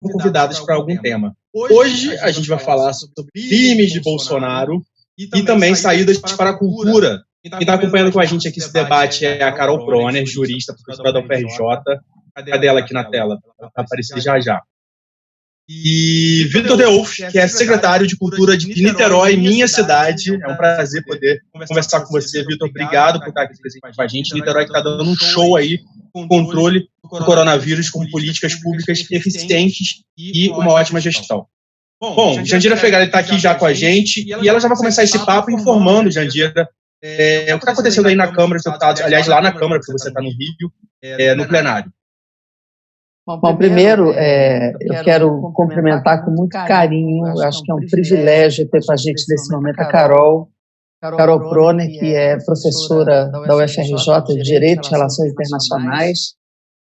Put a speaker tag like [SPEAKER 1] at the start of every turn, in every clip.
[SPEAKER 1] convidadas para algum tema. Hoje a gente vai falar sobre crimes de Bolsonaro e também saídas para a cultura. Quem está acompanhando com a gente aqui esse debate é a Carol Proner, jurista, professora da UFRJ. Cadê ela aqui na tela? Ela vai aparecer já já. E Vitor Deulf, que é secretário de Cultura de Niterói, minha cidade. É um prazer poder conversar com você, Vitor. Obrigado por estar aqui presente com a gente. Niterói que está dando um show aí, controle do coronavírus com políticas públicas eficientes e uma ótima gestão. Bom, Jandira Fegali está aqui já com a gente e ela já vai começar esse papo informando, Jandira, o que está acontecendo aí na Câmara dos Deputados, aliás, lá na Câmara, porque você está no Rio, no plenário.
[SPEAKER 2] Bom, primeiro, eu quero cumprimentar com muito carinho, eu acho que é um privilégio ter com a gente nesse momento a Carol Proner, que é professora da UFRJ de Direito e Relações Internacionais,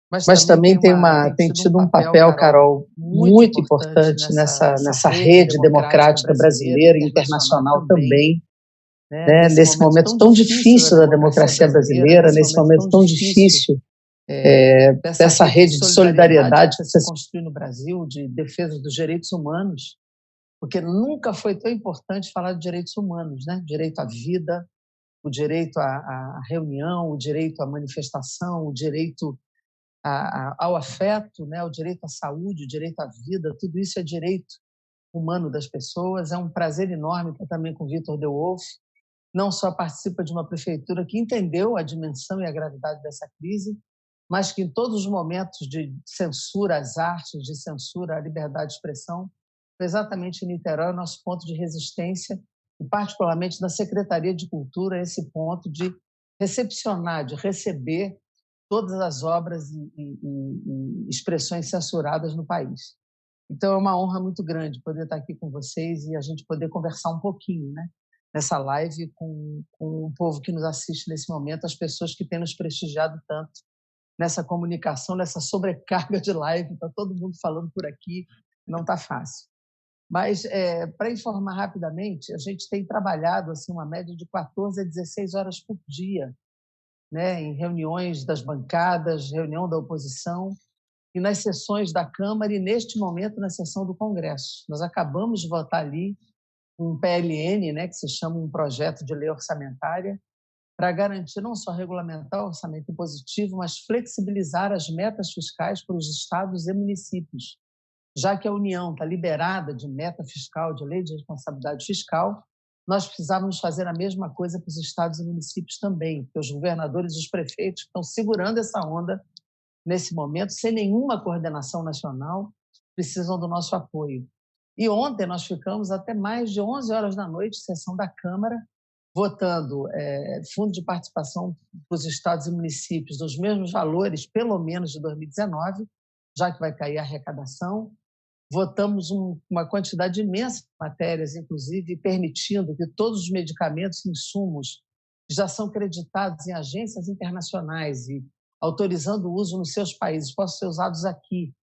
[SPEAKER 2] mas também tem tido um papel, Carol, muito importante nessa rede democrática brasileira e internacional também, né, nesse momento tão difícil da democracia brasileira, nesse momento tão difícil dessa rede de solidariedade que se construiu no Brasil, de defesa dos direitos humanos, porque nunca foi tão importante falar de direitos humanos, né? Direito à vida, o direito à reunião, o direito à manifestação, o direito ao afeto, né? O direito à saúde, o direito à vida, tudo isso é direito humano das pessoas. É um prazer enorme estar também com o Vitor Deulf, não só participa de uma prefeitura que entendeu a dimensão e a gravidade dessa crise, mas que em todos os momentos de censura às artes, de censura à liberdade de expressão, foi exatamente em Niterói o nosso ponto de resistência, e particularmente na Secretaria de Cultura, esse ponto de recepcionar, de receber todas as obras e expressões censuradas no país. Então é uma honra muito grande poder estar aqui com vocês e a gente poder conversar um pouquinho, né, nessa live com o povo que nos assiste nesse momento, as pessoas que têm nos prestigiado tanto nessa comunicação, nessa sobrecarga de live, está todo mundo falando por aqui, não está fácil. Mas, para informar rapidamente, a gente tem trabalhado assim, uma média de 14 a 16 horas por dia, né, em reuniões das bancadas, reunião da oposição, e nas sessões da Câmara e, neste momento, na sessão do Congresso. Nós acabamos de votar ali um PLN, né, que se chama um projeto de lei orçamentária, para garantir não só regulamentar o orçamento impositivo, mas flexibilizar as metas fiscais para os estados e municípios. Já que a União está liberada de meta fiscal, de lei de responsabilidade fiscal, nós precisávamos fazer a mesma coisa para os estados e municípios também, porque os governadores e os prefeitos estão segurando essa onda nesse momento, sem nenhuma coordenação nacional, precisam do nosso apoio. E ontem nós ficamos até mais de 11 horas da noite, sessão da Câmara, votando fundo de participação para os estados e municípios dos mesmos valores, pelo menos de 2019, já que vai cair a arrecadação. Votamos uma quantidade imensa de matérias, inclusive permitindo que todos os medicamentos e insumos que já são creditados em agências internacionais e autorizando o uso nos seus países possam ser usados aqui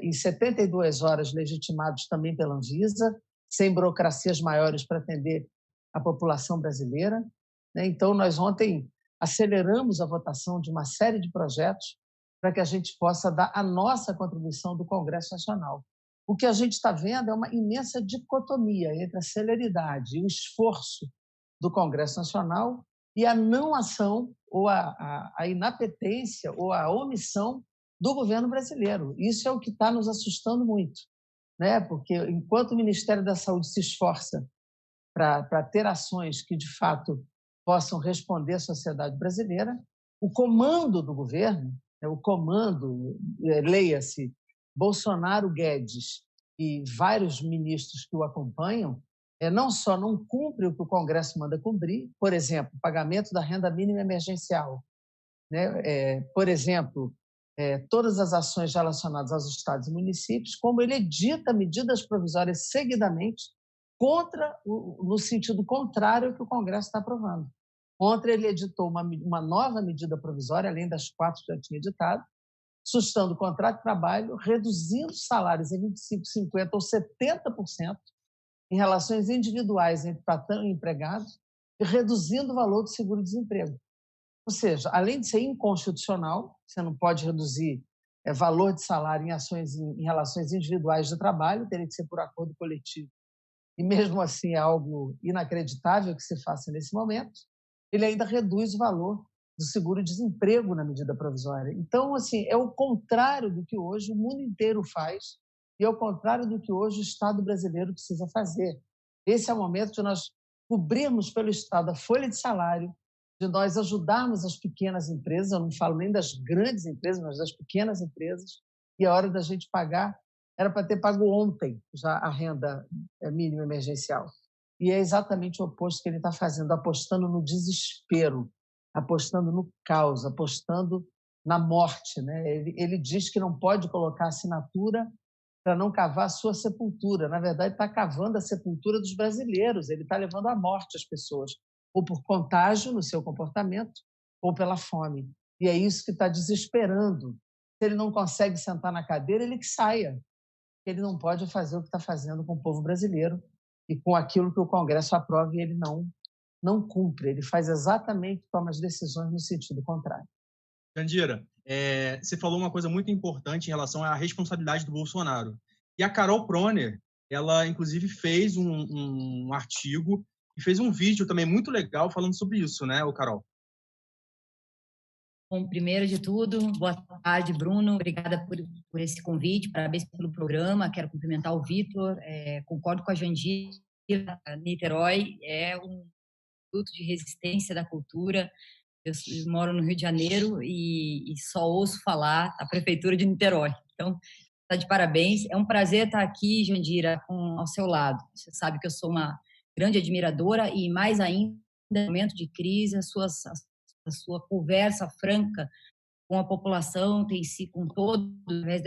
[SPEAKER 2] em 72 horas, legitimados também pela Anvisa, sem burocracias maiores para atender a população brasileira, né? Então, nós ontem aceleramos a votação de uma série de projetos para que a gente possa dar a nossa contribuição do Congresso Nacional. O que a gente está vendo é uma imensa dicotomia entre a celeridade e o esforço do Congresso Nacional e a não ação ou a inapetência ou a omissão do governo brasileiro. Isso é o que está nos assustando muito, né? Porque enquanto o Ministério da Saúde se esforça para ter ações que, de fato, possam responder à sociedade brasileira, o comando do governo, o comando, leia-se, Bolsonaro, Guedes e vários ministros que o acompanham, não só não cumpre o que o Congresso manda cumprir, por exemplo, pagamento da renda mínima emergencial, né? Por exemplo, todas as ações relacionadas aos estados e municípios, como ele edita medidas provisórias seguidamente no sentido contrário ao que o Congresso está aprovando. Ontem ele editou uma nova medida provisória, além das 4 que já tinha editado, sustentando o contrato de trabalho, reduzindo os salários em 25%, 50% ou 70% em relações individuais entre patrão e empregado e reduzindo o valor do seguro-desemprego. Ou seja, além de ser inconstitucional, você não pode reduzir valor de salário em relações individuais de trabalho, teria que ser por acordo coletivo. E mesmo assim é algo inacreditável que se faça nesse momento. Ele ainda reduz o valor do seguro-desemprego na medida provisória. Então, assim, é o contrário do que hoje o mundo inteiro faz e é o contrário do que hoje o Estado brasileiro precisa fazer. Esse é o momento de nós cobrirmos pelo Estado a folha de salário, de nós ajudarmos as pequenas empresas, eu não falo nem das grandes empresas, mas das pequenas empresas, e a hora da gente pagar era para ter pago ontem já a renda mínima emergencial. E é exatamente o oposto que ele está fazendo, apostando no desespero, apostando no caos, apostando na morte. Né? Ele diz que não pode colocar assinatura para não cavar a sua sepultura. Na verdade, está cavando a sepultura dos brasileiros, ele está levando à morte as pessoas, ou por contágio no seu comportamento, ou pela fome. E é isso que está desesperando. Se ele não consegue sentar na cadeira, ele que saia. Ele não pode fazer o que está fazendo com o povo brasileiro e com aquilo que o Congresso aprova e ele não cumpre. Ele faz exatamente, toma as decisões no sentido contrário.
[SPEAKER 1] Jandira, você falou uma coisa muito importante em relação à responsabilidade do Bolsonaro. E a Carol Proner, ela inclusive fez um artigo e fez um vídeo também muito legal falando sobre isso, né, Carol?
[SPEAKER 3] Bom, primeiro de tudo, boa tarde, Bruno. Obrigada por esse convite, parabéns pelo programa. Quero cumprimentar o Vitor. Concordo com a Jandira. Niterói é um produto de resistência da cultura. Eu moro no Rio de Janeiro e só ouço falar da Prefeitura de Niterói. Então, está de parabéns. É um prazer estar aqui, Jandira, ao seu lado. Você sabe que eu sou uma grande admiradora e, mais ainda, no momento de crise, a sua conversa franca com a população tem se com todo, através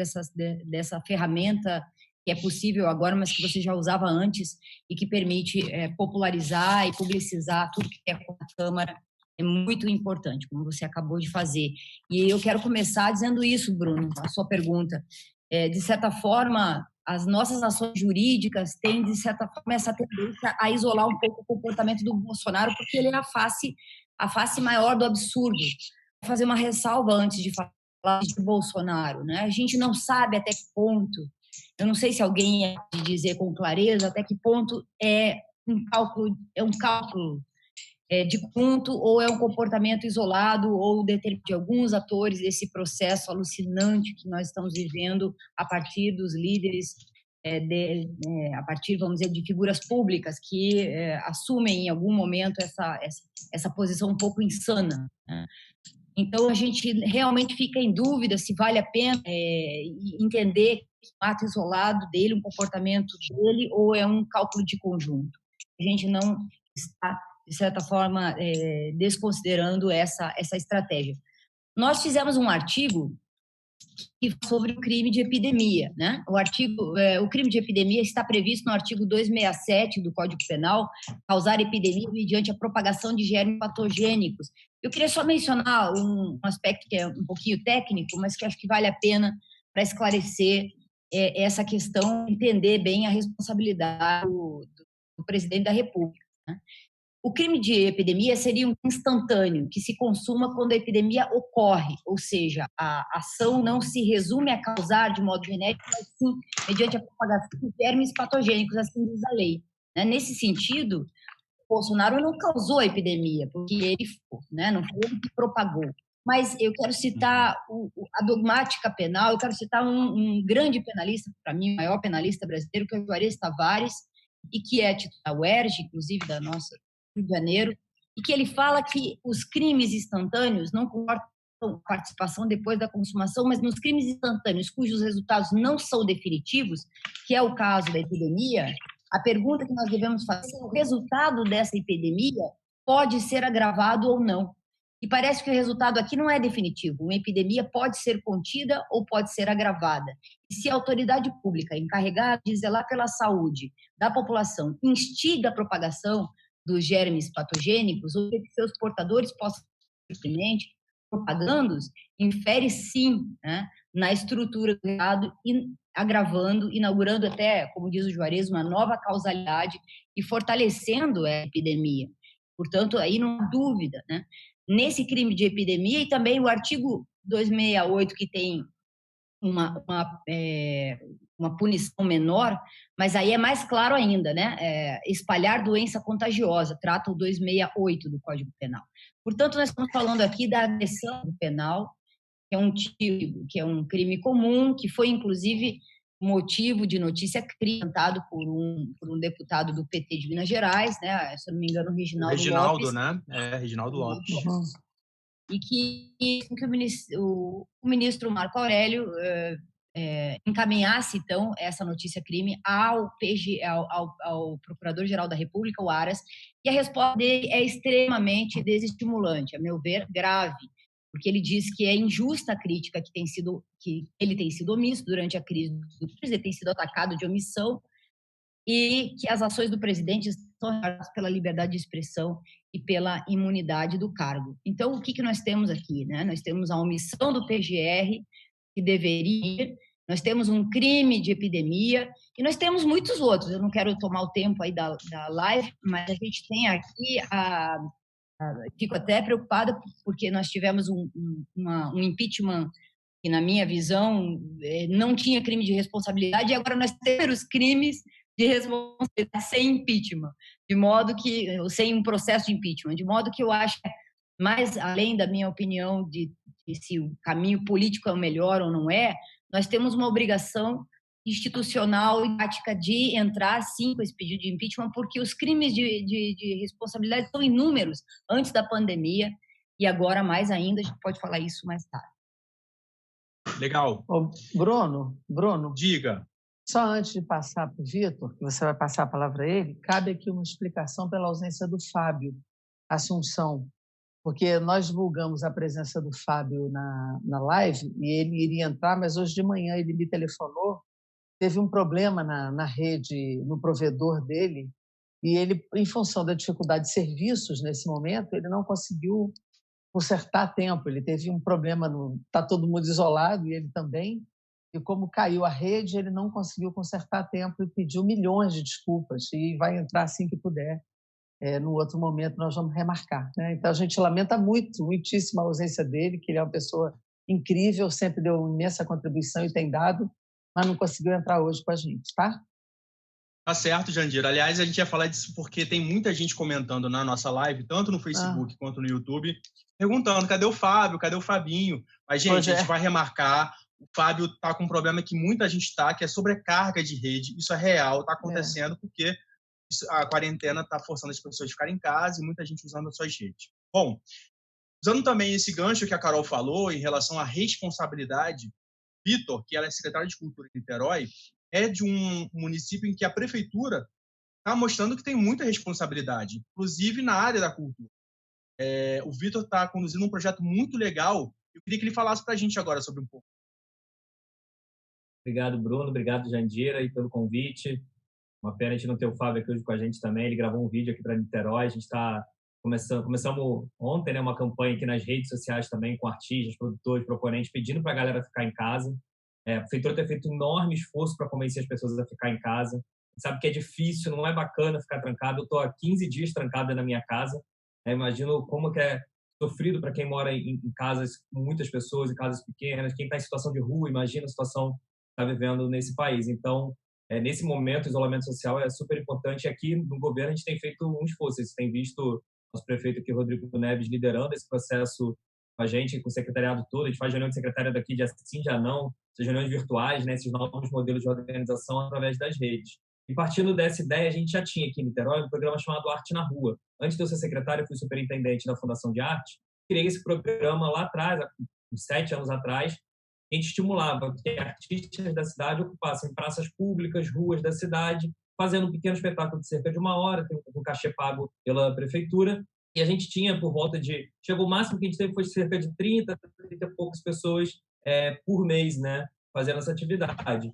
[SPEAKER 3] dessa ferramenta que é possível agora, mas que você já usava antes e que permite popularizar e publicizar tudo que é com a Câmara. É muito importante, como você acabou de fazer. E eu quero começar dizendo isso, Bruno, a sua pergunta. De certa forma, as nossas ações jurídicas têm, de certa forma, essa tendência a isolar um pouco o comportamento do Bolsonaro, porque ele é a face maior do absurdo. Vou fazer uma ressalva antes de falar de Bolsonaro, né? A gente não sabe até que ponto, eu não sei se alguém pode dizer com clareza até que ponto é um cálculo de conjunto ou é um comportamento isolado ou de alguns atores desse processo alucinante que nós estamos vivendo a partir dos líderes, a partir, vamos dizer, de figuras públicas que assumem em algum momento essa posição um pouco insana, né? Então, a gente realmente fica em dúvida se vale a pena entender um ato isolado dele, um comportamento dele, ou é um cálculo de conjunto. A gente não está, de certa forma, desconsiderando essa estratégia. Nós fizemos um artigo sobre o crime de epidemia, né? O crime de epidemia está previsto no artigo 267 do Código Penal, causar epidemia mediante a propagação de germes patogênicos. Eu queria só mencionar um aspecto que é um pouquinho técnico, mas que acho que vale a pena para esclarecer essa questão, entender bem a responsabilidade do presidente da República, né? O crime de epidemia seria um instantâneo, que se consuma quando a epidemia ocorre, ou seja, a ação não se resume a causar de modo genético, mas sim mediante a propagação de germes patogênicos, assim diz a lei. Nesse sentido, Bolsonaro não causou a epidemia, porque ele não foi ele que propagou. Mas eu quero citar a dogmática penal, eu quero citar um grande penalista, para mim, o maior penalista brasileiro, que é o Juarez Tavares, e que é titular da UERJ, inclusive da nossa Rio de Janeiro, e que ele fala que os crimes instantâneos não comportam participação depois da consumação, mas nos crimes instantâneos, cujos resultados não são definitivos, que é o caso da epidemia, a pergunta que nós devemos fazer é: o resultado dessa epidemia pode ser agravado ou não? E parece que o resultado aqui não é definitivo. Uma epidemia pode ser contida ou pode ser agravada. E se a autoridade pública encarregada de zelar pela saúde da população instiga a propagação dos germes patogênicos, ou que seus portadores possam simplesmente propagando-os, infere sim, né, na estrutura do Estado, agravando, inaugurando até, como diz o Juarez, uma nova causalidade e fortalecendo a epidemia. Portanto, aí não há dúvida, né? Nesse crime de epidemia, e também o artigo 268, que tem uma punição menor, mas aí é mais claro ainda, né? Espalhar doença contagiosa, trata o 268 do Código Penal. Portanto, nós estamos falando aqui da agressão penal, que é um crime comum, que foi, inclusive, motivo de notícia cantado por um deputado do PT de Minas Gerais, né? Se eu não me engano,
[SPEAKER 1] Reginaldo
[SPEAKER 3] Lopes.
[SPEAKER 1] Né? Reginaldo Lopes.
[SPEAKER 3] Uhum. E que o ministro Marco Aurélio encaminhasse, então, essa notícia-crime ao Procurador-Geral da República, o Aras, e a resposta dele é extremamente desestimulante, a meu ver, grave, porque ele diz que é injusta a crítica que ele tem sido omisso durante a crise do ele tem sido atacado de omissão, e que as ações do presidente são reguladas pela liberdade de expressão e pela imunidade do cargo. Então, o que nós temos aqui? Né? Nós temos a omissão do PGR, que deveria ir, nós temos um crime de epidemia, e nós temos muitos outros. Eu não quero tomar o tempo aí da live, mas a gente tem aqui fico até preocupada, porque nós tivemos um impeachment que, na minha visão, não tinha crime de responsabilidade, e agora nós temos crimes de responsabilidade sem impeachment, sem um processo de impeachment, de modo que eu acho que, mais além da minha opinião de se o caminho político é o melhor ou não é, nós temos uma obrigação institucional e prática de entrar, sim, com esse pedido de impeachment, porque os crimes de responsabilidade são inúmeros antes da pandemia, e agora mais ainda, a gente pode falar isso mais tarde.
[SPEAKER 1] Legal.
[SPEAKER 2] Bruno.
[SPEAKER 1] Diga.
[SPEAKER 2] Só antes de passar para o Vitor, que você vai passar a palavra a ele, cabe aqui uma explicação pela ausência do Fábio Assunção, porque nós divulgamos a presença do Fábio na live e ele iria entrar, mas hoje de manhã ele me telefonou, teve um problema na rede, no provedor dele, e ele, em função da dificuldade de serviços nesse momento, ele não conseguiu consertar a tempo, ele teve um problema, está todo mundo isolado e ele também, e como caiu a rede, ele não conseguiu consertar a tempo e pediu milhões de desculpas e vai entrar assim que puder. No outro momento nós vamos remarcar, né? Então a gente lamenta muitíssimo a ausência dele, que ele é uma pessoa incrível, sempre deu imensa contribuição e tem dado, mas não conseguiu entrar hoje com a gente, tá?
[SPEAKER 1] Tá certo, Jandira. Aliás, a gente ia falar disso porque tem muita gente comentando na nossa live, tanto no Facebook quanto no YouTube, perguntando, cadê o Fábio, cadê o Fabinho? Mas, gente, a gente vai remarcar. O Fábio está com um problema que muita gente está, que é sobrecarga de rede. Isso é real, está acontecendo porque a quarentena está forçando as pessoas a ficarem em casa e muita gente usando as suas redes. Bom, usando também esse gancho que a Carol falou em relação à responsabilidade, Vitor, que ela é secretária de Cultura de Niterói, é de um município em que a prefeitura está mostrando que tem muita responsabilidade, inclusive na área da cultura. O Vitor está conduzindo um projeto muito legal. Eu queria que ele falasse para a gente agora sobre um pouco.
[SPEAKER 4] Obrigado, Bruno. Obrigado, Jandira, aí, pelo convite. Uma pena a gente não ter o Fábio aqui hoje com a gente também. Ele gravou um vídeo aqui para Niterói. A gente está começamos ontem, né, uma campanha aqui nas redes sociais também com artistas, produtores, proponentes, pedindo para a galera ficar em casa. A prefeitura tem feito um enorme esforço para convencer as pessoas a ficar em casa. A gente sabe que é difícil, não é bacana ficar trancado. Eu estou há 15 dias trancado na minha casa. Imagino como que é sofrido para quem mora em casas com muitas pessoas, em casas pequenas. Quem está em situação de rua, imagina a situação que está vivendo nesse país. Então, nesse momento, o isolamento social é super importante. E aqui no governo a gente tem feito um esforço. Vocês têm visto nosso prefeito aqui, Rodrigo Neves, liderando esse processo com a gente, com o secretariado todo. A gente faz reunião de secretária daqui de sim, já não, essas reuniões virtuais, né, esses novos modelos de organização através das redes. E partindo dessa ideia, a gente já tinha aqui em Niterói um programa chamado Arte na Rua. Antes de eu ser secretário, eu fui superintendente da Fundação de Arte. Criei esse programa lá atrás, há uns 7 anos atrás. A gente estimulava que artistas da cidade ocupassem praças públicas, ruas da cidade, fazendo um pequeno espetáculo de cerca de 1 hora, tem um cachê pago pela prefeitura. E a gente tinha por volta de... Chegou o máximo que a gente teve foi cerca de 30 e poucas pessoas por mês, né, fazendo essa atividade.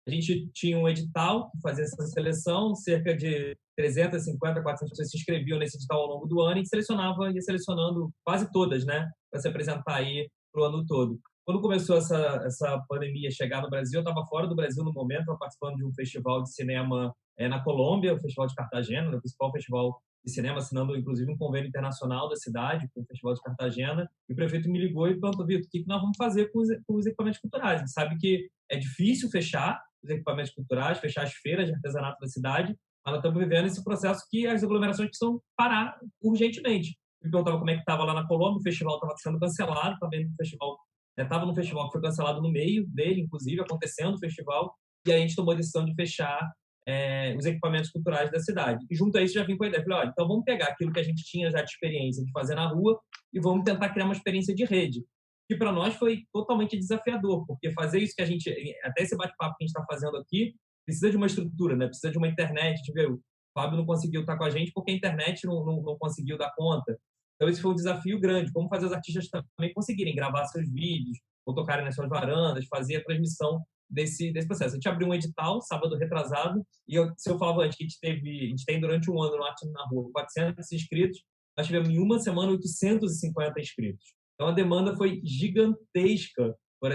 [SPEAKER 4] A gente tinha um edital que fazia essa seleção, cerca de 350, 400 pessoas se inscreviam nesse edital ao longo do ano e ia selecionando quase todas, né, para se apresentar aí para o ano todo. Quando começou essa pandemia chegar no Brasil, eu estava fora do Brasil no momento, estava participando de um festival de cinema na Colômbia, o Festival de Cartagena, o principal festival de cinema, assinando inclusive um convênio internacional da cidade, com o Festival de Cartagena, e o prefeito me ligou e perguntou: Vitor, o que nós vamos fazer com os equipamentos culturais? A gente sabe que é difícil fechar os equipamentos culturais, fechar as feiras de artesanato da cidade, mas nós estamos vivendo esse processo que as aglomerações precisam parar urgentemente. Me perguntava como é que estava lá na Colômbia, o festival estava sendo cancelado, estava no festival que foi cancelado no meio dele, inclusive, acontecendo o festival, e aí a gente tomou a decisão de fechar os equipamentos culturais da cidade. E junto a isso já vim com a ideia, falei, olha, então vamos pegar aquilo que a gente tinha já de experiência de fazer na rua e vamos tentar criar uma experiência de rede, que para nós foi totalmente desafiador, porque fazer isso que a gente, até esse bate-papo que a gente está fazendo aqui, precisa de uma estrutura, né? Precisa de uma internet, o Fábio não conseguiu estar com a gente porque a internet não conseguiu dar conta. Então esse foi um desafio grande, como fazer os artistas também conseguirem gravar seus vídeos, ou tocarem nas suas varandas, fazer a transmissão desse processo. A gente abriu um edital, sábado retrasado, e se eu falava antes que a gente tem durante um ano no Arte na Rua 400 inscritos, nós tivemos em uma semana 850 inscritos. Então a demanda foi gigantesca por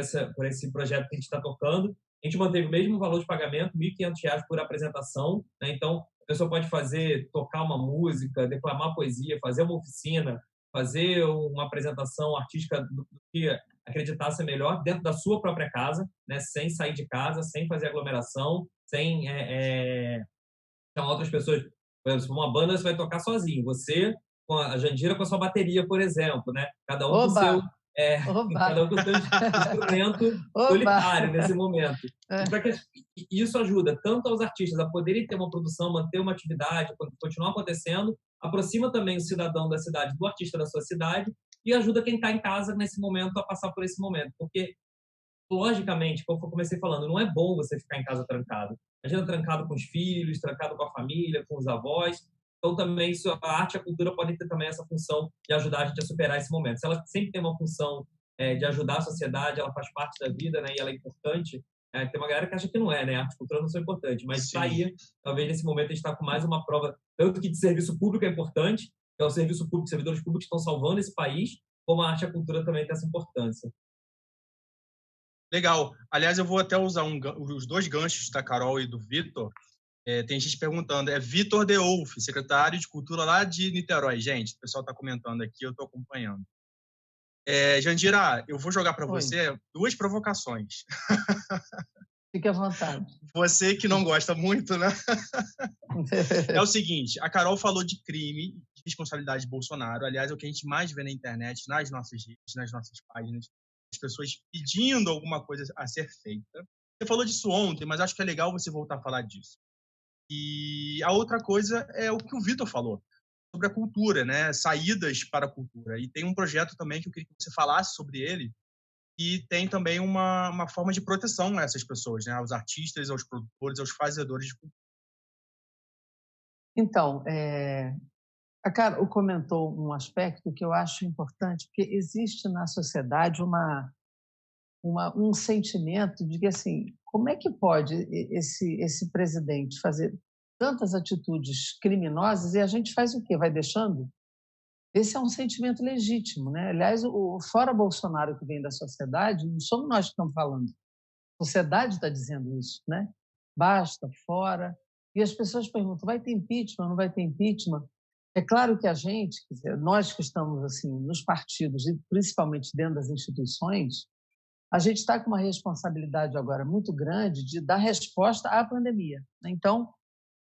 [SPEAKER 4] esse projeto que a gente está tocando. A gente manteve o mesmo valor de pagamento, R$ 1.500 por apresentação, né? Então a pessoa pode tocar uma música, declamar poesia, fazer uma oficina, fazer uma apresentação artística do que acreditar ser melhor dentro da sua própria casa, né? Sem sair de casa, sem fazer aglomeração, sem chamar outras pessoas. Por exemplo, uma banda você vai tocar sozinho, você com a Jandira com a sua bateria, por exemplo, né? Cada um com o seu instrumento solitário nesse momento. E isso ajuda tanto aos artistas a poderem ter uma produção, manter uma atividade, continuar acontecendo, aproxima também o cidadão da cidade do artista da sua cidade e ajuda quem está em casa nesse momento a passar por esse momento. Porque, logicamente, como eu comecei falando, não é bom você ficar em casa trancado. Imagina trancado com os filhos, trancado com a família, com os avós. Então, também, a arte e a cultura podem ter também essa função de ajudar a gente a superar esse momento. Se ela sempre tem uma função de ajudar a sociedade, ela faz parte da vida, né, e ela é importante. Tem uma galera que acha que não é, né? A arte e a cultura não são importantes, mas está aí, talvez nesse momento a gente está com mais uma prova, tanto que de serviço público é importante, que é o serviço público, servidores públicos estão salvando esse país, como a arte e a cultura também tem essa importância.
[SPEAKER 1] Legal. Aliás, eu vou até usar os dois ganchos da Carol e do Vitor. Tem gente perguntando, Vitor Deolf, secretário de Cultura lá de Niterói. Gente, o pessoal está comentando aqui, eu estou acompanhando. Jandira, eu vou jogar para você 2 provocações.
[SPEAKER 2] Fique à vontade.
[SPEAKER 1] Você que não gosta muito, né? É o seguinte, a Carol falou de crime, de responsabilidade de Bolsonaro. Aliás, é o que a gente mais vê na internet, nas nossas redes, nas nossas páginas, as pessoas pedindo alguma coisa a ser feita. Você falou disso ontem, mas acho que é legal você voltar a falar disso. E a outra coisa é o que o Vitor falou, sobre a cultura, né? Saídas para a cultura. E tem um projeto também que eu queria que você falasse sobre ele, e tem também uma forma de proteção a essas pessoas, né? Aos artistas, aos produtores, aos fazedores de cultura.
[SPEAKER 2] Então, a Carol comentou um aspecto que eu acho importante, porque existe na sociedade um sentimento de que, assim, como é que pode esse presidente fazer tantas atitudes criminosas e a gente faz o quê? Vai deixando? Esse é um sentimento legítimo, né? Aliás, o fora Bolsonaro que vem da sociedade, não somos nós que estamos falando. A sociedade está dizendo isso, né? Basta, fora. E as pessoas perguntam, vai ter impeachment, não vai ter impeachment? É claro que a gente, quer dizer, nós que estamos assim nos partidos e principalmente dentro das instituições, a gente está com uma responsabilidade agora muito grande de dar resposta à pandemia. Então,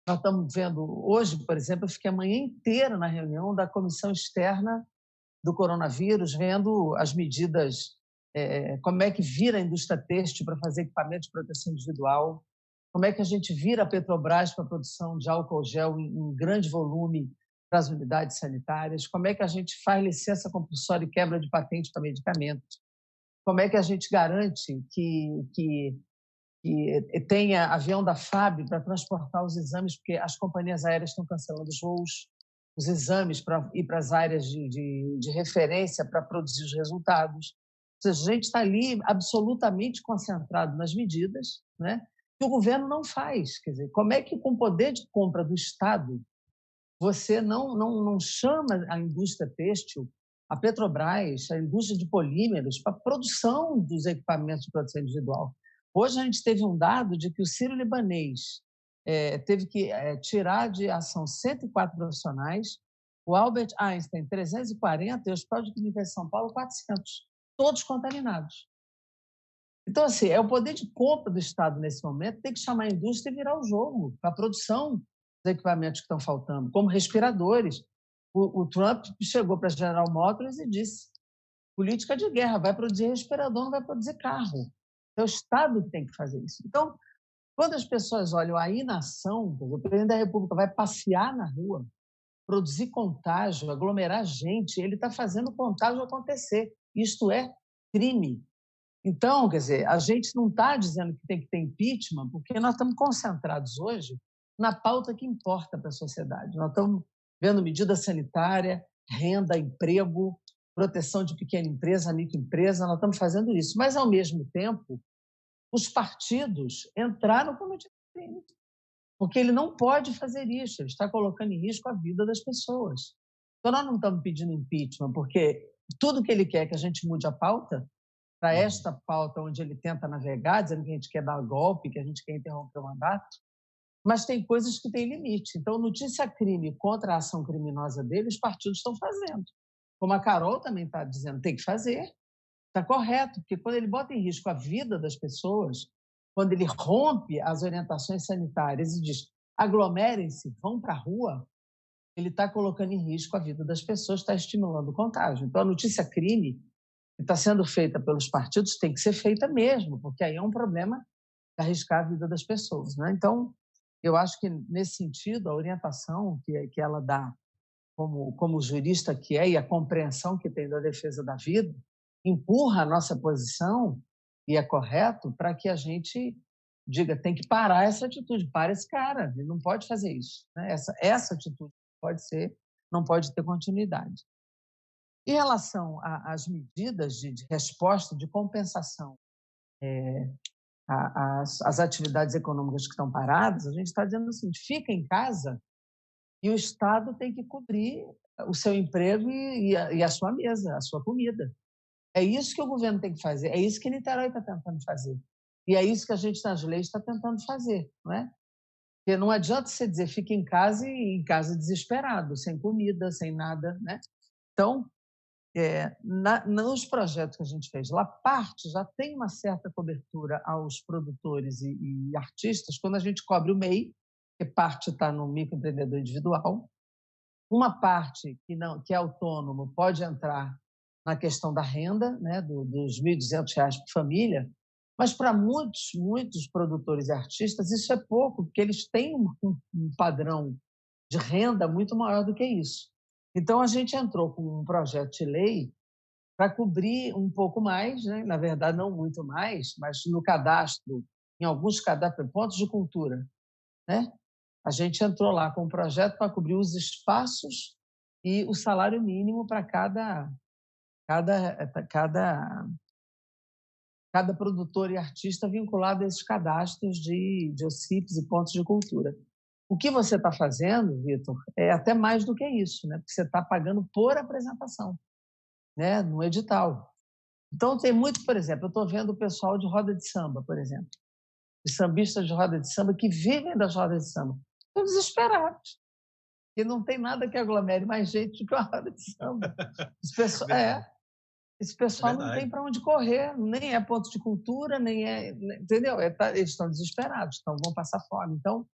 [SPEAKER 2] nós estamos vendo hoje, por exemplo, eu fiquei a manhã inteira na reunião da comissão externa do coronavírus, vendo as medidas, como é que vira a indústria têxtil para fazer equipamento de proteção individual, como é que a gente vira a Petrobras para a produção de álcool gel em grande volume para as unidades sanitárias, como é que a gente faz licença compulsória e quebra de patente para medicamentos, como é que a gente garante que tenha avião da FAB para transportar os exames, porque as companhias aéreas estão cancelando os voos, os exames para ir para as áreas de referência para produzir os resultados. Ou seja, a gente está ali absolutamente concentrado nas medidas, né, que o governo não faz. Quer dizer, como é que, com o poder de compra do Estado, você não chama a indústria têxtil, a Petrobras, a indústria de polímeros, para a produção dos equipamentos de proteção individual? Hoje a gente teve um dado de que o sírio-libanês, teve que tirar de ação 104 profissionais, o Albert Einstein 340 e o Hospital de Clínica de São Paulo 400, todos contaminados. Então, assim, é o poder de compra do Estado nesse momento, tem que chamar a indústria e virar o jogo para a produção dos equipamentos que estão faltando, como respiradores. O Trump chegou para a General Motors e disse: política de guerra, vai produzir respirador, não vai produzir carro. É o Estado que tem que fazer isso. Então, quando as pessoas olham a inação, o presidente da República vai passear na rua, produzir contágio, aglomerar gente, ele está fazendo o contágio acontecer. Isto é crime. Então, quer dizer, a gente não está dizendo que tem que ter impeachment, porque nós estamos concentrados hoje na pauta que importa para a sociedade. Nós estamos vendo medida sanitária, renda, emprego, proteção de pequena empresa, microempresa, nós estamos fazendo isso. Mas, ao mesmo tempo, os partidos entraram como crime, porque ele não pode fazer isso, ele está colocando em risco a vida das pessoas. Então, nós não estamos pedindo impeachment, porque tudo que ele quer é que a gente mude a pauta, para esta pauta onde ele tenta navegar, dizendo que a gente quer dar golpe, que a gente quer interromper o mandato, mas tem coisas que têm limite. Então, notícia-crime contra a ação criminosa dele, os partidos estão fazendo. Como a Carol também está dizendo, tem que fazer, está correto, porque quando ele bota em risco a vida das pessoas, quando ele rompe as orientações sanitárias e diz aglomerem-se, vão para a rua, ele está colocando em risco a vida das pessoas, está estimulando o contágio. Então, a notícia-crime que está sendo feita pelos partidos tem que ser feita mesmo, porque aí é um problema de arriscar a vida das pessoas, né? Então, eu acho que, nesse sentido, a orientação que ela dá como jurista que é e a compreensão que tem da defesa da vida, empurra a nossa posição, e é correto, para que a gente diga, tem que parar essa atitude, para esse cara, ele não pode fazer isso, né? Essa atitude não pode ter continuidade. Em relação às medidas de resposta, de compensação às atividades econômicas que estão paradas, a gente está dizendo assim, fica em casa e o Estado tem que cobrir o seu emprego e a sua mesa, a sua comida. É isso que o governo tem que fazer, é isso que Niterói está tentando fazer. E é isso que a gente, nas leis, está tentando fazer, não é? Porque não adianta você dizer, fica em casa e em casa desesperado, sem comida, sem nada, né? Então, nos projetos que a gente fez lá, parte já tem uma certa cobertura aos produtores e artistas quando a gente cobre o MEI, que parte está no microempreendedor individual. Uma parte que é autônomo pode entrar na questão da renda, né, dos R$ 1.200 por família, mas para muitos produtores e artistas isso é pouco, porque eles têm um padrão de renda muito maior do que isso. Então, a gente entrou com um projeto de lei para cobrir um pouco mais, né? Na verdade, não muito mais, mas no cadastro, em alguns cadastros, pontos de cultura, né? A gente entrou lá com um projeto para cobrir os espaços e o salário mínimo para cada produtor e artista vinculado a esses cadastros de OCIPs e pontos de cultura. O que você está fazendo, Vitor, é até mais do que isso, né? Porque você está pagando por apresentação, né? No edital. Então, tem muito, por exemplo, eu estou vendo o pessoal de roda de samba, por exemplo, os sambistas de roda de samba que vivem das rodas de samba, estão desesperados, e não tem nada que aglomere mais gente do que a roda de samba. Esse pessoal não tem para onde correr, nem é ponto de cultura, nem é... Entendeu? Eles estão desesperados, vão passar fome. Então,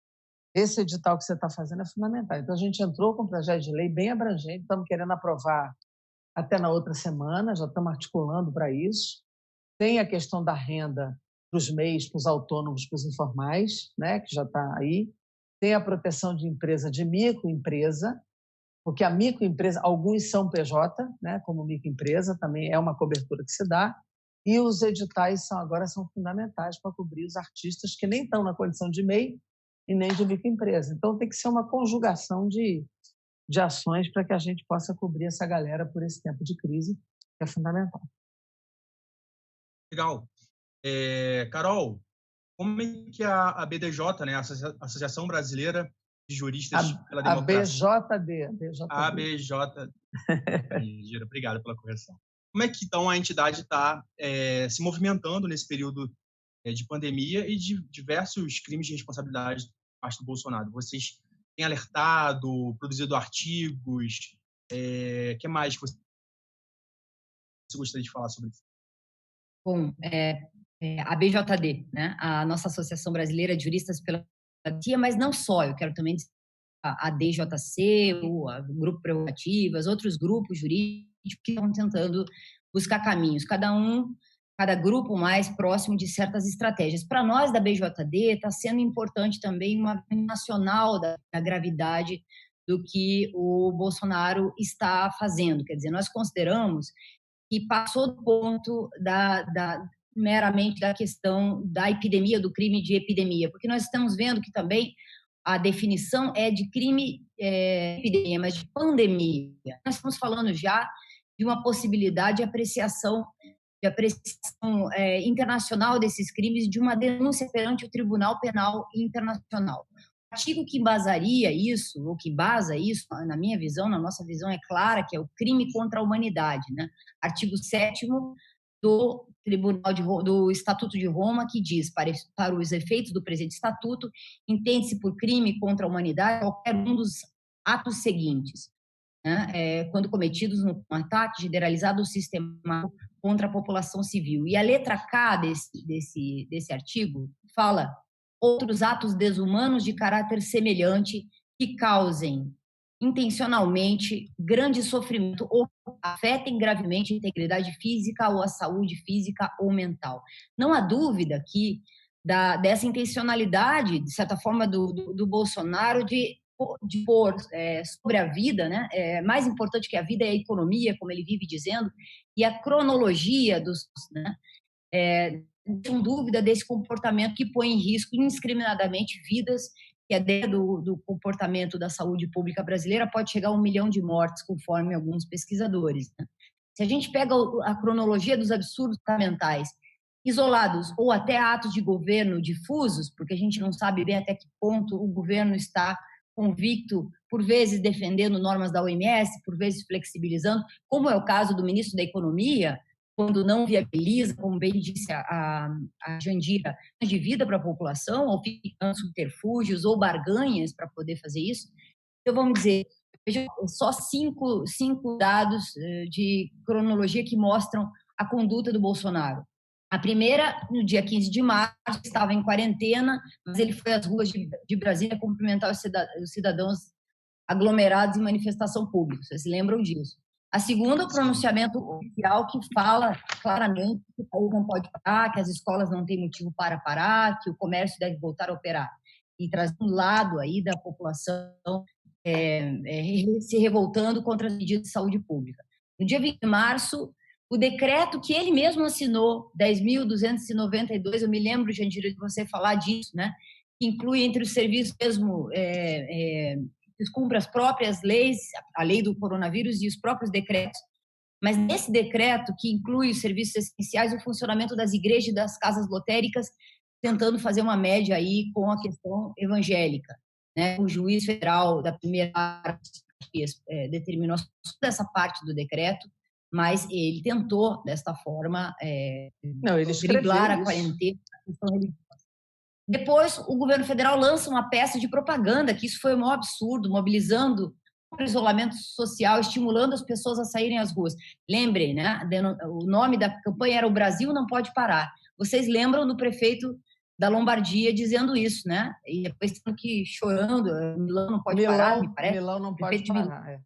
[SPEAKER 2] esse edital que você está fazendo é fundamental. Então, a gente entrou com um projeto de lei bem abrangente, estamos querendo aprovar até na outra semana, já estamos articulando para isso. Tem a questão da renda para os MEIs, para os autônomos, para os informais, né, que já está aí. Tem a proteção de empresa, de microempresa, porque a microempresa, alguns são PJ, né, como microempresa, também é uma cobertura que se dá, e os editais agora são fundamentais para cobrir os artistas que nem estão na condição de MEI e nem de microempresa. Então, tem que ser uma conjugação de ações para que a gente possa cobrir essa galera por esse tempo de crise, que é fundamental.
[SPEAKER 1] Legal. Carol, como é que a BDJ, né, a Associação Brasileira de Juristas pela Democracia... A BJD. Obrigado pela correção. Como é que, então, a entidade está se movimentando nesse período de pandemia e de diversos crimes de responsabilidade parte do Bolsonaro? Vocês têm alertado, produzido artigos? O que mais que você gostaria de falar sobre isso?
[SPEAKER 3] Bom, a BJD, né? A nossa Associação Brasileira de Juristas pela Democracia, mas não só, eu quero também dizer a DJC, o Grupo Prerrogativas, outros grupos jurídicos que estão tentando buscar caminhos, cada grupo mais próximo de certas estratégias. Para nós da BJD está sendo importante também uma nacional da gravidade do que o Bolsonaro está fazendo. Quer dizer, nós consideramos que passou do ponto meramente da questão da epidemia, do crime de epidemia, porque nós estamos vendo que também a definição é de crime epidemia, mas de pandemia. Nós estamos falando já de uma possibilidade de apreciação internacional desses crimes, de uma denúncia perante o Tribunal Penal Internacional. O artigo que embasaria isso, ou que basa isso, na minha visão, na nossa visão é clara, que é o crime contra a humanidade, né? Artigo 7º do do Estatuto de Roma, que diz, para os efeitos do presente estatuto, entende-se por crime contra a humanidade qualquer um dos atos seguintes, né? Quando cometidos num ataque generalizado ou sistemático contra a população civil. E a letra K desse artigo fala outros atos desumanos de caráter semelhante que causem intencionalmente grande sofrimento ou afetem gravemente a integridade física ou a saúde física ou mental. Não há dúvida que dessa intencionalidade, de certa forma, do Bolsonaro de pôr sobre a vida, né? Mais importante que a vida é a economia, como ele vive dizendo, e a cronologia né? Sem dúvida desse comportamento que põe em risco indiscriminadamente vidas, que a ideia do comportamento da saúde pública brasileira pode chegar a 1 milhão de mortes, conforme alguns pesquisadores, né? Se a gente pega a cronologia dos absurdos fundamentais, isolados ou até atos de governo difusos, porque a gente não sabe bem até que ponto o governo está convicto, por vezes defendendo normas da OMS, por vezes flexibilizando, como é o caso do ministro da Economia, quando não viabiliza, como bem disse a Jandira, de vida para a população, ou ficando subterfúgios ou barganhas para poder fazer isso. Então, vamos dizer, só cinco dados de cronologia que mostram a conduta do Bolsonaro. A primeira, no dia 15 de março, estava em quarentena, mas ele foi às ruas de Brasília cumprimentar os cidadãos aglomerados em manifestação pública. Vocês lembram disso? A segunda, o pronunciamento oficial que fala claramente que o país não pode parar, que as escolas não têm motivo para parar, que o comércio deve voltar a operar. E traz um lado aí da população se revoltando contra as medidas de saúde pública. No dia 20 de março, o decreto que ele mesmo assinou, 10.292, eu me lembro, Jandira, de você falar disso, né? Que inclui entre os serviços mesmo que cumpre as próprias leis, a lei do coronavírus e os próprios decretos, mas nesse decreto que inclui os serviços essenciais, o funcionamento das igrejas e das casas lotéricas, tentando fazer uma média aí com a questão evangélica, né? O juiz federal da primeira parte determinou toda essa parte do decreto, mas ele tentou, desta forma, driblar a quarentena. Depois, o governo federal lança uma peça de propaganda, que isso foi um absurdo, mobilizando o isolamento social, estimulando as pessoas a saírem às ruas. Lembrem, né? O nome da campanha era O Brasil Não Pode Parar. Vocês lembram do prefeito da Lombardia dizendo isso, né? E depois tendo que chorando, Milão não pode parar, me parece.
[SPEAKER 2] Milão não pode parar,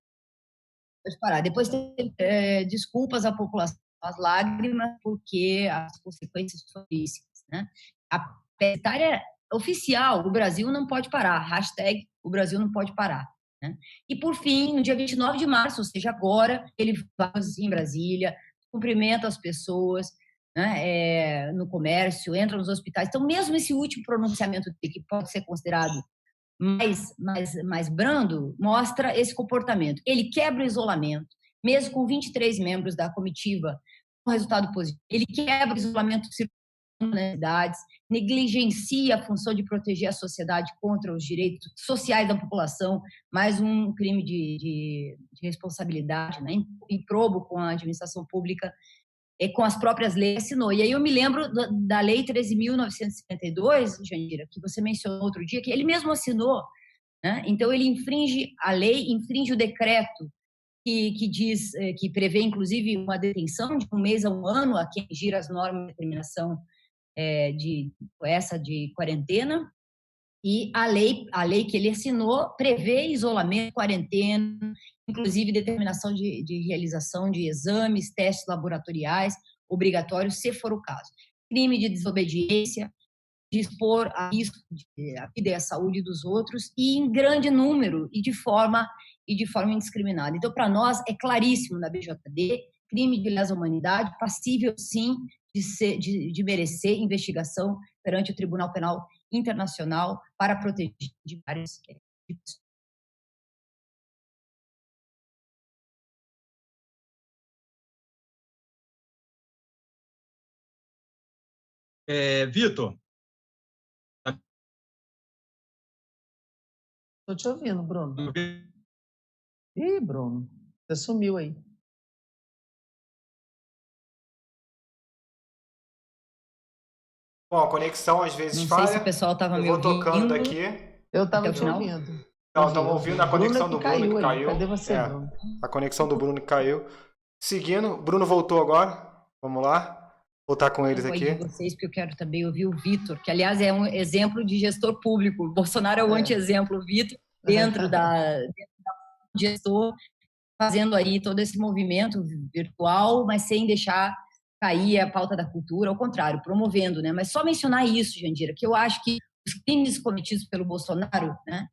[SPEAKER 3] pode parar. Depois teve desculpas à população, as lágrimas, porque as consequências foram duríssimas, né? A etária oficial, o Brasil não pode parar, hashtag o Brasil não pode parar, né? E por fim, no dia 29 de março, ou seja, agora, ele vai em Brasília, cumprimenta as pessoas, né, no comércio, entra nos hospitais. Então, mesmo esse último pronunciamento dele, que pode ser considerado mais brando, mostra esse comportamento. Ele quebra o isolamento, mesmo com 23 membros da comitiva, com resultado positivo. Ele quebra o isolamento nas cidades, negligencia a função de proteger a sociedade contra os direitos sociais da população, mais um crime de responsabilidade, né, improbo com a administração pública com as próprias leis, assinou. E aí eu me lembro da Lei 13.952, Jandira, que você mencionou outro dia, que ele mesmo assinou, né? Então, ele infringe a lei, infringe o decreto que diz, que prevê, inclusive, uma detenção de 1 mês a 1 ano a quem gira as normas de determinação de quarentena. E a lei que ele assinou prevê isolamento, quarentena, inclusive determinação de realização de exames, testes laboratoriais obrigatórios, se for o caso. Crime de desobediência, de expor a risco a vida e a saúde dos outros, e em grande número e de forma indiscriminada. Então, para nós, é claríssimo na BJD, crime de lesa humanidade, passível, sim, de merecer investigação perante o Tribunal Penal Internacional para proteger de vários tipos.
[SPEAKER 1] Vitor?
[SPEAKER 2] Estou te ouvindo, Bruno. Ih, Bruno, você sumiu aí.
[SPEAKER 5] Bom, a conexão às vezes
[SPEAKER 3] falha.
[SPEAKER 5] Não
[SPEAKER 3] sei se o pessoal estava me ouvindo.
[SPEAKER 5] Eu vou tocando aqui.
[SPEAKER 2] Eu estava te ouvindo.
[SPEAKER 5] Não, estamos ouvindo a conexão do Bruno que caiu.
[SPEAKER 2] Cadê você, Bruno?
[SPEAKER 5] A conexão do Bruno que caiu. Seguindo, Bruno voltou agora. Vamos lá. Vou estar com eles aqui.
[SPEAKER 3] Eu vou vocês, porque eu quero também ouvir o Vitor, que, aliás, é um exemplo de gestor público. O Bolsonaro é o anti-exemplo. O Vitor, dentro da gestor, fazendo aí todo esse movimento virtual, mas sem deixar cair a pauta da cultura, ao contrário, promovendo, né? Mas só mencionar isso, Jandira, que eu acho que os crimes cometidos pelo Bolsonaro, né,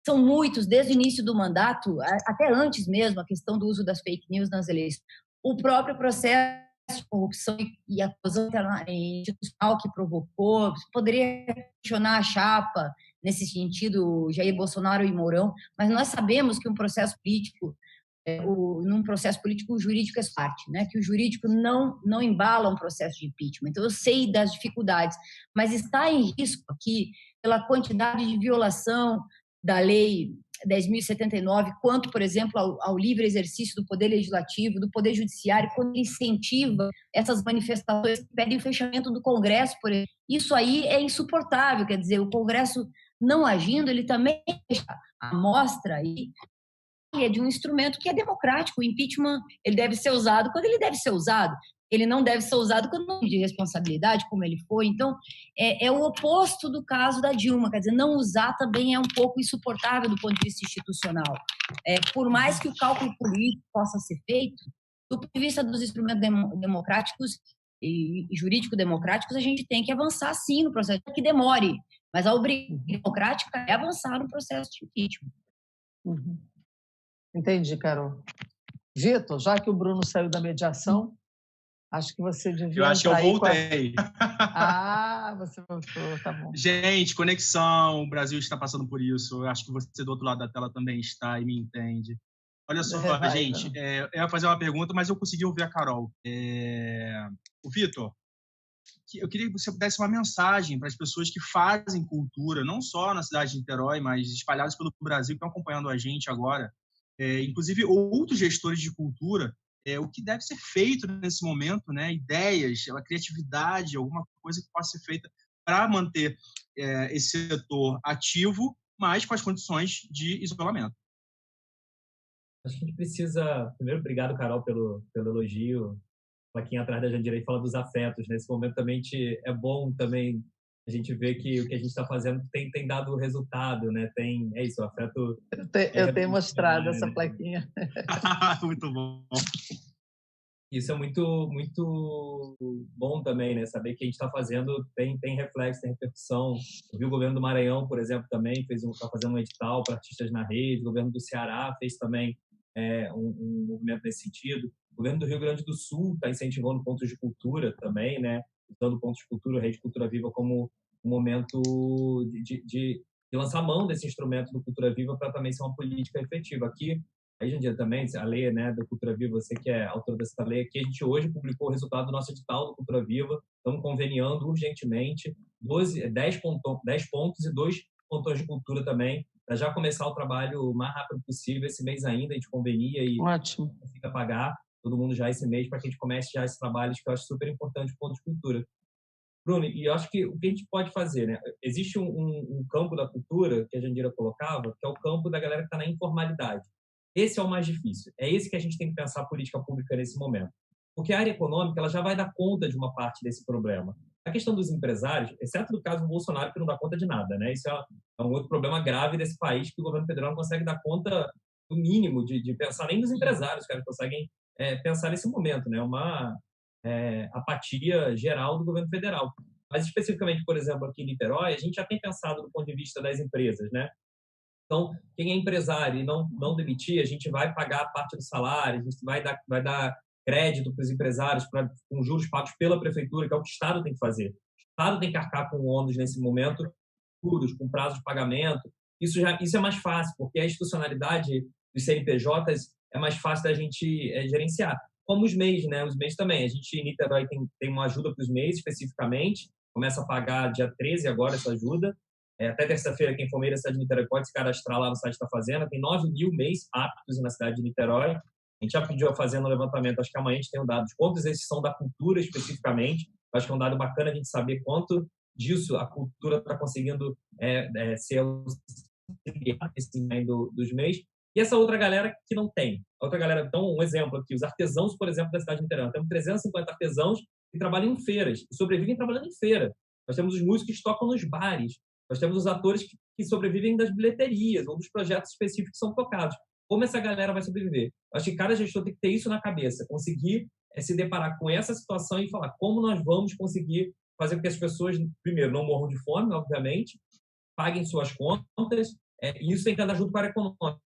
[SPEAKER 3] são muitos, desde o início do mandato, até antes mesmo, a questão do uso das fake news nas eleições. O próprio processo de corrupção e a acusação institucional que provocou, poderia questionar a chapa, nesse sentido, Jair Bolsonaro e Mourão, mas nós sabemos que um processo político, num processo político, o jurídico é parte, né? Que o jurídico não embala um processo de impeachment. Então, eu sei das dificuldades, mas está em risco aqui, pela quantidade de violação da lei 10.079, quanto, por exemplo, ao livre exercício do poder legislativo, do poder judiciário, quando incentiva essas manifestações que pedem o fechamento do Congresso, por exemplo. Isso aí é insuportável, quer dizer, o Congresso não agindo, ele também deixa a mostra aí de um instrumento que é democrático. O impeachment, ele deve ser usado quando ele deve ser usado. Ele não deve ser usado quando não de responsabilidade, como ele foi. Então, é o oposto do caso da Dilma. Quer dizer, não usar também é um pouco insuportável do ponto de vista institucional. Por mais que o cálculo político possa ser feito, do ponto de vista dos instrumentos democráticos e jurídico-democráticos, a gente tem que avançar, sim, no processo, que demore. Mas a obrigação democrática é avançar no processo de impeachment.
[SPEAKER 2] Uhum. Entendi, Carol. Vitor, já que o Bruno saiu da mediação, acho que você devia.
[SPEAKER 1] Eu acho que eu voltei.
[SPEAKER 2] Você voltou, tá bom.
[SPEAKER 1] Gente, conexão, o Brasil está passando por isso. Eu acho que você do outro lado da tela também está e me entende. Olha só, gente, eu ia fazer uma pergunta, mas eu consegui ouvir a Carol. O Vitor, eu queria que você desse uma mensagem para as pessoas que fazem cultura, não só na cidade de Niterói, mas espalhadas pelo Brasil, que estão acompanhando a gente agora. Inclusive outros gestores de cultura, o que deve ser feito nesse momento, né? Ideias, a criatividade, alguma coisa que possa ser feita para manter esse setor ativo, mas com as condições de isolamento.
[SPEAKER 4] Acho que a gente precisa... Primeiro, obrigado, Carol, pelo elogio. Aqui atrás da Jandira e fala dos afetos. Nesse momento também é bom também a gente ver que o que a gente está fazendo tem dado resultado, né? É isso, o afeto...
[SPEAKER 2] Eu tenho mostrado essa plaquinha.
[SPEAKER 1] Muito bom.
[SPEAKER 4] Isso é muito, muito bom também, né? Saber que a gente está fazendo tem reflexo, tem repercussão. Eu vi o governo do Maranhão, por exemplo, também está fazendo um edital para artistas na rede. O governo do Ceará fez também um movimento nesse sentido. O governo do Rio Grande do Sul está incentivando pontos de cultura também, né? Usando pontos de cultura, Rede Cultura Viva como um momento de lançar mão desse instrumento do Cultura Viva para também ser uma política efetiva. Aqui, aí, Jandira, também, a lei, né, do Cultura Viva, você que é autor dessa lei aqui, a gente hoje publicou o resultado do nosso edital do Cultura Viva, estamos conveniando urgentemente 10 pontos e 2 pontões de cultura também, para já começar o trabalho o mais rápido possível, esse mês ainda, a gente convenia e
[SPEAKER 2] Ótimo.
[SPEAKER 4] fica a pagar. todo mundo já esse mês, para que a gente comece já esses trabalhos que eu acho super importante, ponto de cultura. Bruno, e eu acho que o que a gente pode fazer, né? Existe um campo da cultura que a Jandira colocava, que é o campo da galera que está na informalidade. Esse é o mais difícil. É esse que a gente tem que pensar a política pública nesse momento. Porque a área econômica ela já vai dar conta de uma parte desse problema. A questão dos empresários, exceto no caso do Bolsonaro, que não dá conta de nada, né? Isso é um outro problema grave desse país, que o governo federal não consegue dar conta do mínimo de pensar, nem dos empresários, que conseguem pensar nesse momento, né? Uma apatia geral do governo federal. Mas, especificamente, por exemplo, aqui em Niterói, a gente já tem pensado do ponto de vista das empresas, né? Então, quem é empresário e não demitir, a gente vai pagar parte do salário, a gente vai dar crédito para os empresários com juros pagos pela prefeitura, que é o que o Estado tem que fazer. O Estado tem que arcar com ônus nesse momento, juros, com prazo de pagamento. Isso é mais fácil, porque a institucionalidade dos CNPJs é mais fácil da gente gerenciar. Como os MEIs, né? Os MEIs também. A gente, em Niterói, tem uma ajuda para os MEIs, especificamente. Começa a pagar dia 13 agora essa ajuda. Até terça-feira, quem for MEI da cidade de Niterói pode se cadastrar lá no site da Fazenda. Tem 9 mil MEIs aptos na cidade de Niterói. A gente já pediu a Fazenda um levantamento. Acho que amanhã a gente tem um dado de quantos esses são da cultura, especificamente. Acho que é um dado bacana a gente saber quanto disso a cultura está conseguindo ser auxiliar dos MEIs. E essa outra galera que não tem. A outra galera, então, um exemplo aqui, os artesãos, por exemplo, da cidade de Niterói. Temos 350 artesãos que trabalham em feiras, e sobrevivem trabalhando em feira. Nós temos os músicos que tocam nos bares. Nós temos os atores que sobrevivem das bilheterias ou dos projetos específicos que são tocados. Como essa galera vai sobreviver? Acho que cada gestor tem que ter isso na cabeça, conseguir se deparar com essa situação e falar como nós vamos conseguir fazer com que as pessoas, primeiro, não morram de fome, obviamente, paguem suas contas, e isso tem que andar junto com a área econômica.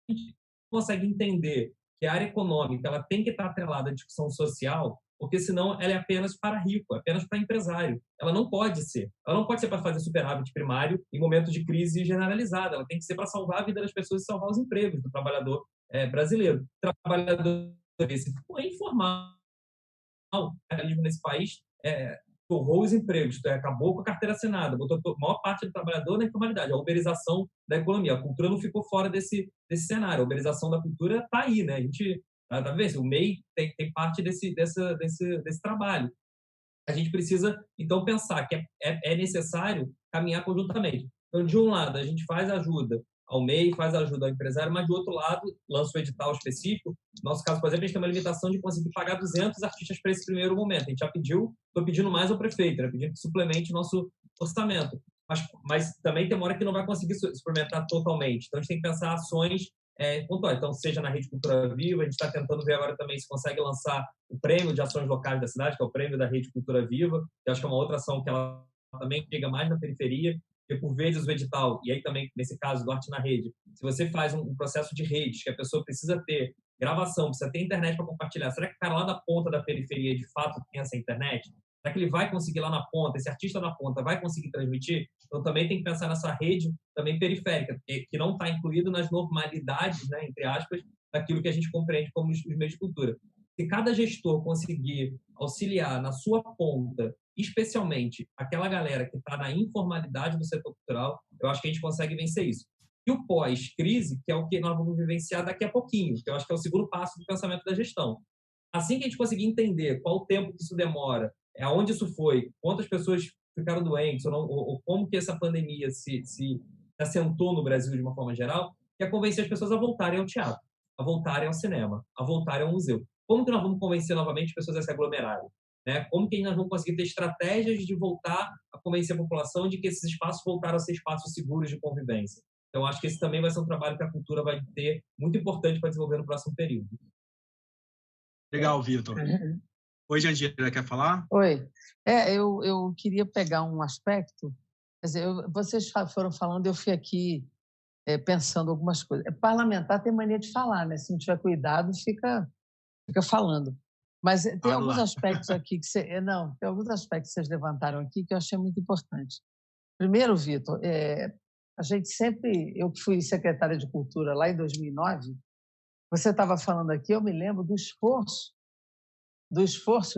[SPEAKER 4] A gente consegue entender que a área econômica ela tem que estar atrelada à discussão social, porque senão ela é apenas para rico, apenas para empresário. Ela não pode ser. Ela não pode ser para fazer superávit primário em momento de crise generalizada. Ela tem que ser para salvar a vida das pessoas e salvar os empregos do trabalhador brasileiro. O trabalhador específico é informal. O capitalismo nesse país torrou os empregos, acabou com a carteira assinada, botou a maior parte do trabalhador na informalidade, a uberização da economia. A cultura não ficou fora desse cenário. A uberização da cultura está aí, né? A gente tá vendo? O MEI tem parte desse trabalho. A gente precisa, então, pensar que é necessário caminhar conjuntamente. Então, de um lado, a gente faz ajuda ao MEI, faz ajuda ao empresário, mas, do outro lado, lança um edital específico. No nosso caso, por exemplo, a gente tem uma limitação de conseguir pagar 200 artistas para esse primeiro momento. A gente já estou pedindo mais ao prefeito, né? Pedindo que suplemente o nosso orçamento. Mas também tem uma hora que não vai conseguir suplementar totalmente. Então, a gente tem que pensar ações pontuais. Então, seja na Rede Cultura Viva, a gente está tentando ver agora também se consegue lançar o prêmio de ações locais da cidade, que é o prêmio da Rede Cultura Viva, que eu acho que é uma outra ação que ela também chega mais na periferia, porque por vezes o edital, e aí também nesse caso do Arte na Rede, se você faz um processo de redes, que a pessoa precisa ter gravação, precisa ter internet para compartilhar, será que o cara lá da ponta da periferia de fato tem essa internet? Será que ele vai conseguir lá na ponta, esse artista na ponta vai conseguir transmitir? Então também tem que pensar nessa rede também periférica, que não está incluído nas normalidades, né, entre aspas, daquilo que a gente compreende como os meios de cultura. Se cada gestor conseguir auxiliar na sua ponta, especialmente aquela galera que está na informalidade do setor cultural, eu acho que a gente consegue vencer isso. E o pós-crise, que é o que nós vamos vivenciar daqui a pouquinho, que eu acho que é o segundo passo do pensamento da gestão. Assim que a gente conseguir entender qual o tempo que isso demora, aonde isso foi, quantas pessoas ficaram doentes, ou como que essa pandemia se assentou no Brasil de uma forma geral, que é convencer as pessoas a voltarem ao teatro, a voltarem ao cinema, a voltarem ao museu. Como que nós vamos convencer novamente as pessoas a se aglomerarem? Né? Como que nós vamos conseguir ter estratégias de voltar a convencer a população de que esses espaços voltaram a ser espaços seguros de convivência? Então, acho que esse também vai ser um trabalho que a cultura vai ter muito importante para desenvolver no próximo período.
[SPEAKER 1] Legal, Vitor. Oi, Jandira, quer falar?
[SPEAKER 2] Oi. Eu queria pegar um aspecto. Quer dizer, vocês foram falando, eu fui aqui pensando algumas coisas. Parlamentar tem mania de falar, né? Se não tiver cuidado, fica falando. Mas tem alguns aspectos aqui que tem alguns aspectos que vocês levantaram aqui que eu achei muito importante. Primeiro, Vitor, a gente sempre, eu que fui secretária de Cultura lá em 2009, você estava falando aqui, eu me lembro do esforço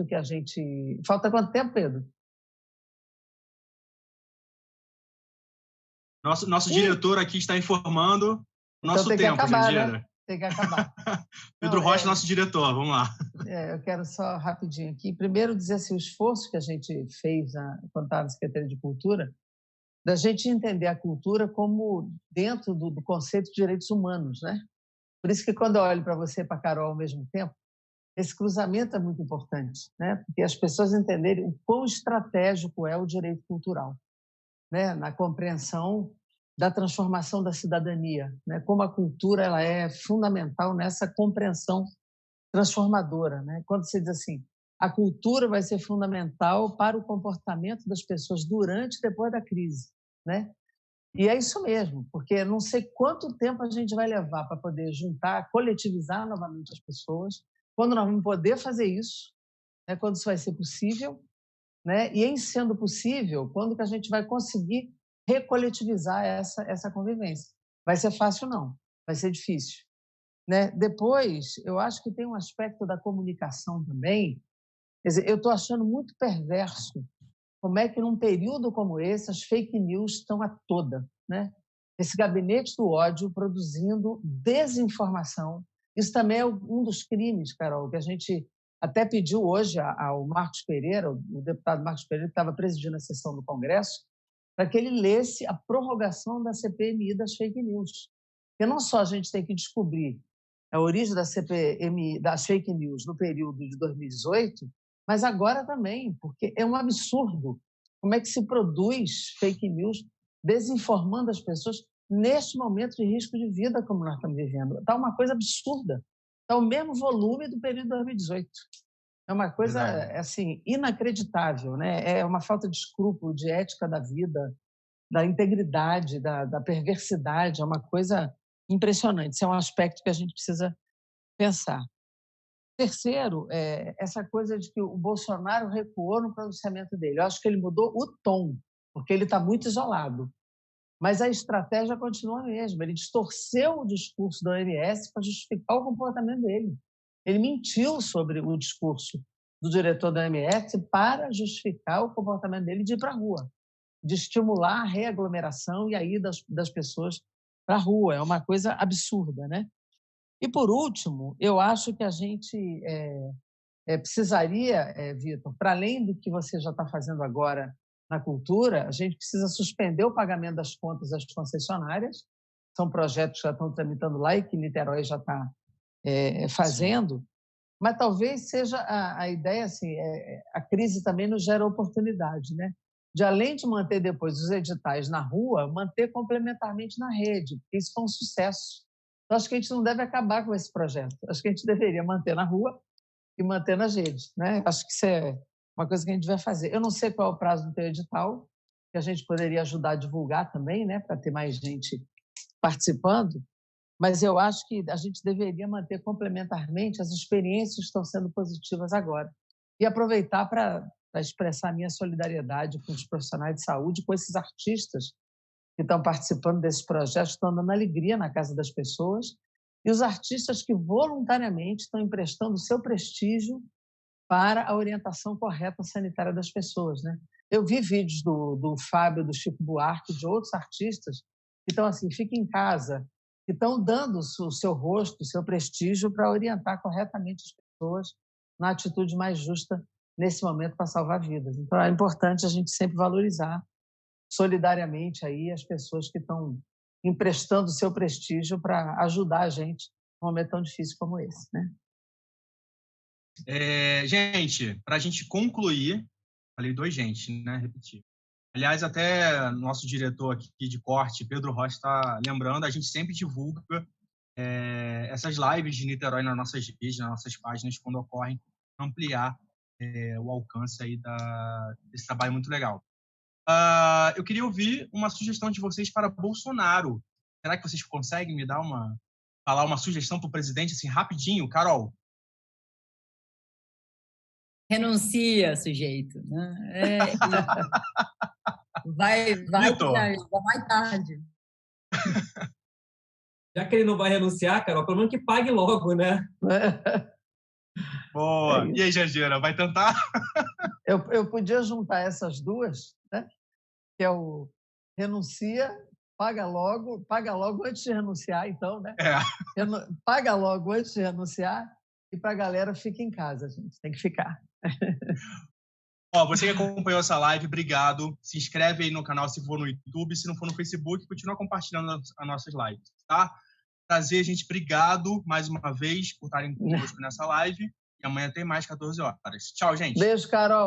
[SPEAKER 2] que a gente... Falta quanto tempo, Pedro?
[SPEAKER 1] Nosso diretor aqui está informando o nosso tempo,
[SPEAKER 2] acabar,
[SPEAKER 1] Jandira.
[SPEAKER 2] Né? Tem que acabar.
[SPEAKER 1] Pedro Rocha, nosso diretor, vamos lá.
[SPEAKER 2] Eu quero só rapidinho aqui. Primeiro dizer assim, o esforço que a gente fez quando estava na Secretaria de Cultura, da gente entender a cultura como dentro do conceito de direitos humanos, né? Por isso que quando eu olho para você e para a Carol ao mesmo tempo, esse cruzamento é muito importante, né? Porque as pessoas entenderem o quão estratégico é o direito cultural, né? Na compreensão da transformação da cidadania, né? Como a cultura ela é fundamental nessa compreensão transformadora, né? Quando você diz assim, a cultura vai ser fundamental para o comportamento das pessoas durante e depois da crise, né? E é isso mesmo, porque não sei quanto tempo a gente vai levar para poder juntar, coletivizar novamente as pessoas, quando nós vamos poder fazer isso, né? Quando isso vai ser possível, né? E em sendo possível, quando que a gente vai conseguir recoletivizar essa convivência. Vai ser fácil, não. Vai ser difícil, né? Depois, eu acho que tem um aspecto da comunicação também. Quer dizer, eu estou achando muito perverso como é que, num período como esse, as fake news estão a toda, né? Esse gabinete do ódio produzindo desinformação. Isso também é um dos crimes, Carol, que a gente até pediu hoje ao Marcos Pereira, o deputado Marcos Pereira, que estava presidindo a sessão do Congresso, para que ele lesse a prorrogação da CPMI das fake news. Porque não só a gente tem que descobrir a origem da CPMI, das fake news no período de 2018, mas agora também, porque é um absurdo como é que se produz fake news desinformando as pessoas neste momento de risco de vida como nós estamos vivendo. Está uma coisa absurda. Está o mesmo volume do período de 2018. É uma coisa, assim, inacreditável, né? É uma falta de escrúpulo, de ética da vida, da integridade, da perversidade. É uma coisa impressionante. Isso é um aspecto que a gente precisa pensar. Terceiro, essa coisa de que o Bolsonaro recuou no pronunciamento dele. Eu acho que ele mudou o tom, porque ele está muito isolado. Mas a estratégia continua a mesma. Ele distorceu o discurso da OMS para justificar o comportamento dele. Ele mentiu sobre o discurso do diretor da OMS para justificar o comportamento dele de ir para a rua, de estimular a reaglomeração e a ida das pessoas para a rua. É uma coisa absurda, né? E, por último, eu acho que a gente precisaria, Vitor, para além do que você já está fazendo agora na cultura, a gente precisa suspender o pagamento das contas das concessionárias. São projetos que já estão tramitando lá e que Niterói já está fazendo. Sim. Mas talvez seja a ideia, assim, a crise também nos gera oportunidade, né? De, além de manter depois os editais na rua, manter complementarmente na rede, porque isso foi um sucesso. Então, acho que a gente não deve acabar com esse projeto. Acho que a gente deveria manter na rua e manter nas redes, né? Acho que isso é uma coisa que a gente vai fazer. Eu não sei qual é o prazo do teu edital, que a gente poderia ajudar a divulgar também, né? Para ter mais gente participando, mas eu acho que a gente deveria manter complementarmente as experiências que estão sendo positivas agora e aproveitar para expressar a minha solidariedade com os profissionais de saúde, com esses artistas que estão participando desses projetos, estão dando alegria na casa das pessoas, e os artistas que voluntariamente estão emprestando o seu prestígio para a orientação correta sanitária das pessoas, né? Eu vi vídeos do Fábio, do Chico Buarque, de outros artistas que estão assim, fica em casa, que estão dando o seu rosto, o seu prestígio para orientar corretamente as pessoas na atitude mais justa nesse momento para salvar vidas. Então, é importante a gente sempre valorizar solidariamente aí as pessoas que estão emprestando o seu prestígio para ajudar a gente num momento tão difícil como esse, né?
[SPEAKER 1] Gente, para a gente concluir, falei gente, né? Repetir. Aliás, até nosso diretor aqui de corte, Pedro Rocha, está lembrando, a gente sempre divulga essas lives de Niterói nas nossas redes, nas nossas páginas, quando ocorrem, ampliar o alcance aí desse trabalho muito legal. Eu queria ouvir uma sugestão de vocês para Bolsonaro. Será que vocês conseguem me dar falar uma sugestão para o presidente, assim, rapidinho, Carol?
[SPEAKER 3] Renuncia, sujeito, né? Vai mais tarde.
[SPEAKER 4] Já que ele não vai renunciar, Carol, pelo menos que pague logo, né?
[SPEAKER 1] Boa. E aí, Jandira, vai tentar?
[SPEAKER 2] Eu podia juntar essas duas, né? Que é o renuncia paga logo antes de renunciar, então, né?
[SPEAKER 1] Paga
[SPEAKER 2] logo antes de renunciar e para a galera fica em casa, gente. Tem que ficar.
[SPEAKER 1] Você que acompanhou essa live, obrigado. Se inscreve aí no canal se for no YouTube, se não for no Facebook, continua compartilhando as nossas lives, tá? Prazer, gente. Obrigado mais uma vez por estarem conosco nessa live. E amanhã tem mais 14 horas. Tchau, gente.
[SPEAKER 2] Beijo, Carol.